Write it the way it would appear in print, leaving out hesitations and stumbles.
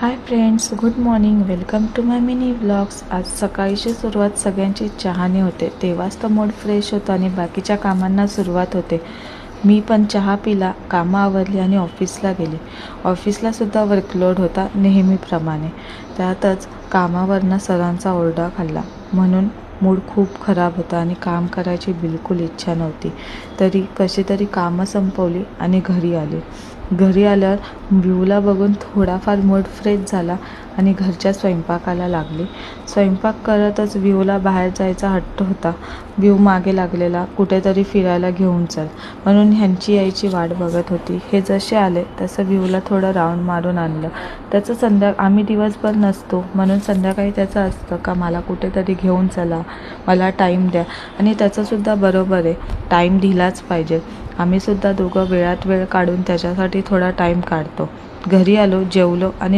High friends, good morning. Welcome to my mini blogs. आज सकाळची सुरुवात सगळ्यांची चहाने होते. तेव्हाच तर मूड फ्रेश होतो आणि बाकीच्या कामांना सुरुवात होते. मी पण चहा पिला, कामं आवरली आणि ऑफिसला गेले. ऑफिसलासुद्धा वर्कलोड होता नेहमीप्रमाणे. त्यातच कामावरनं सरांचा ओरडा खाल्ला, म्हणून मूड खूप खराब होता आणि काम करायची बिलकुल इच्छा नव्हती. तरी कशी तरी कामं संपवली आणि घरी आले. घरी आल्यावर व्ह्यूला बघून थोडाफार मूड फ्रेश झाला आणि घरच्या स्वयंपाकाला लागले. स्वयंपाक करतच व्ह्यूला बाहेर जायचा हट्ट होता. व्ह्यू मागे लागलेला, कुठेतरी फिरायला घेऊन चल, म्हणून ह्यांची यायची वाट बघत होती. हे जसे आले तसं व्ह्यूला थोडं राऊंड मारून आणलं. त्याचं आम्ही दिवसभर नसतो, म्हणून संध्याकाळी त्याचं असतं का मला कुठेतरी घेऊन चला, मला टाईम द्या. आणि त्याचंसुद्धा बरोबर आहे, टाईम दिलाच पाहिजे. आम्हीसुद्धा दोघं वेळात वेळ काढून त्याच्यासाठी थोडा टाईम काढतो. घरी आलो, जेवलो आणि